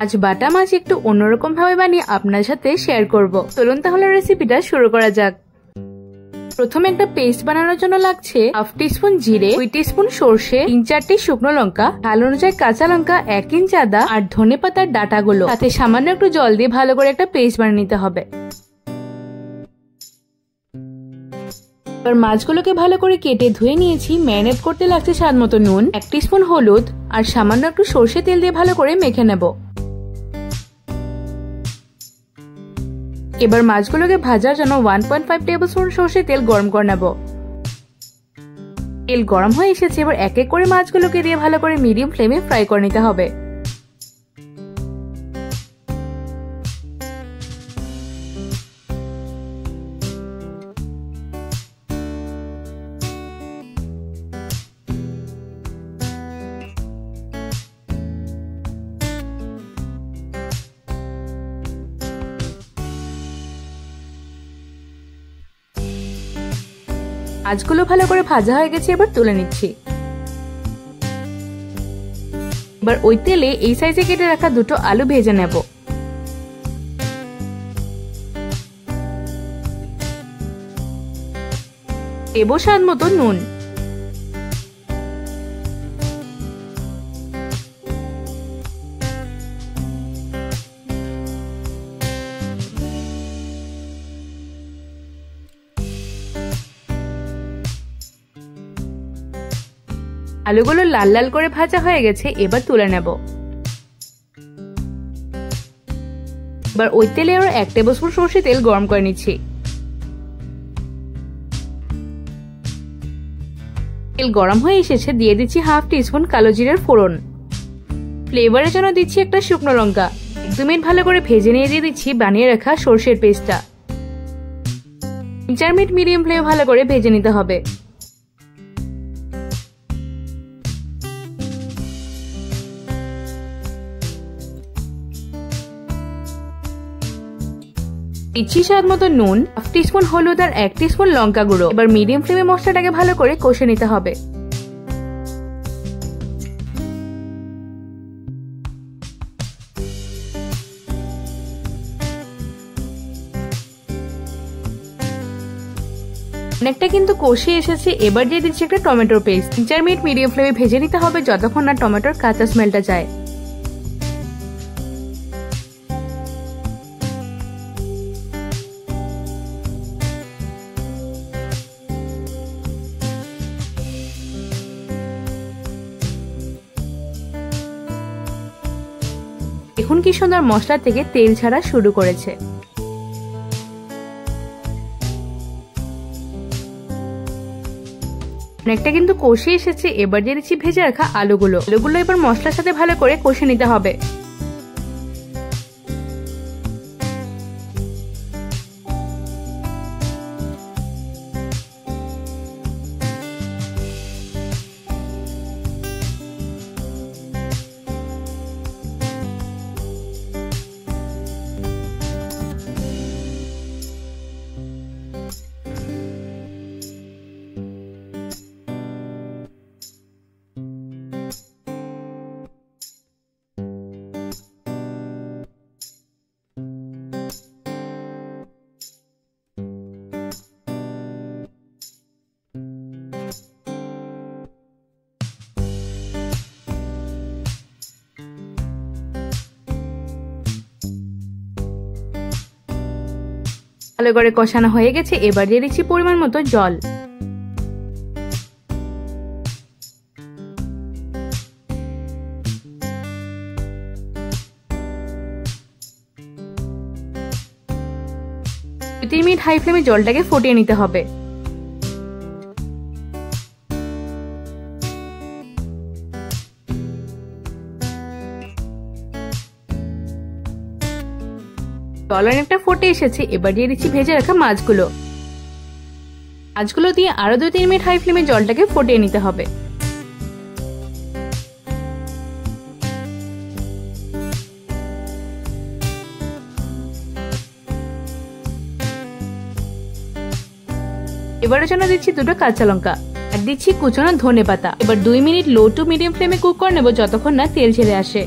আজ বাটা মাছ একটু অন্যরকম ভাবে বানিয়ে আপনার সাথে শেয়ার করব। চলুন তাহলে রেসিপিটা শুরু করা যাক। প্রথমে একটা পেস্ট বানানোর জন্য লাগছে হাফ টিস্পুন জিরে, 2 টিস্পুন সরষে, 3-4টি শুকনো লঙ্কা, ঝাল অনুযায়ী কাঁচা লঙ্কা, 1 ইঞ্চ আদা আর ধনেপাতার ডাঁটাগুলো, সাথে সামান্য একটু জল দিয়ে ভালো করে একটা পেস্ট বানিয়ে নিতে হবে। এবার মাছগুলোকে ভালো করে কেটে ধুয়ে নিয়েছি। ম্যারিনেট করতে লাগছে স্বাদ মতো নুন, 1 টিস্পুন হলুদ আর সামান্য একটু সরষে তেল দিয়ে ভালো করে মেখে নেব। এবার মাছগুলোকে ভাজার জন্য 1.5 টেবিলস্পুন সরষে তেল গরম করে নেব। তেল গরম হয়ে এসেছে, এবার এক এক করে মাছগুলোকে দিয়ে ভালো করে মিডিয়াম ফ্লেমে ফ্রাই করে নিতে হবে। মাছগুলো ভালো করে ভাজা হয়ে গেছে, এবার তুলে নিচ্ছি। এবার ওই তেলে এই সাইজে কেটে রাখা 2টো আলু ভেজে নেব। দেব স্বাদ মতো নুন। আলুগুলো লাল লাল করে ভাজা হয়ে গেছে, এবার তুলে নেব। এবার ওই তেলে আরো 1 টেবিলস্পুন সরষে তেল গরম করে নিচ্ছি। তেল গরম হয়ে এসেছে, দিয়ে দিচ্ছি হাফ টিস্পুন কালো জিরার ফোড়ন। ফ্লেভারের জন্য দিচ্ছি একটা শুকনো লঙ্কা। 1-2 মিনিট ভালো করে ভেজে নিয়ে দিয়ে দিচ্ছি বানিয়ে রাখা সরষের পেস্টটা। 3-4 মিনিট মিডিয়াম ফ্লেমে ভালো করে ভেজে নিতে হবে। দিচ্ছি স্বাদ মতো নুন, হাফ টিস্পুন হলুদ আর 1 টিস্পুন লঙ্কা গুঁড়ো। এবার মিডিয়াম ফ্লেমে মশলাটাকে ভালো করে কষে নিতে হবে। অনেকটা কিন্তু কষে এসেছে, এবার দিয়ে দিচ্ছি একটা টমেটোর পেস্ট। 3-4 মিনিট মিডিয়াম ফ্লেমে ভেজে নিতে হবে যতক্ষণ না টমেটোর কাঁচা স্মেলটা যায়। দেখুন কি সুন্দর মশলা থেকে তেল ছাড়া শুরু করেছে। অনেকটা কিন্তু কষে এসেছে, এবার দিয়ে দিচ্ছি ভেজে রাখা আলুগুলো। এবার মশলার সাথে ভালো করে কষে নিতে হবে। ভালো করে কষানো হয়ে গেছে, এবার দিয়ে দিচ্ছি পরিমাণ মতো জল। দু 3 মিনিট হাই ফ্লেমে জলটাকে ফুটিয়ে নিতে হবে। জল অনেকটা ফুটে এসেছে, এবার দিয়ে দিচ্ছি ভেজে রাখা মাছগুলো। মাছগুলো দিয়ে আরো 2-3 মিনিট হাই ফ্লেমে জলটাকে ফুটিয়ে নিতে হবে। এবারের জন্য দিচ্ছি 2টো কাঁচা লঙ্কা আর দিচ্ছি কুচানো ধনেপাতা। এবার 2 মিনিট লো টু মিডিয়াম ফ্লেমে কুক করে নেব যতক্ষণ না তেল ছেড়ে আসে।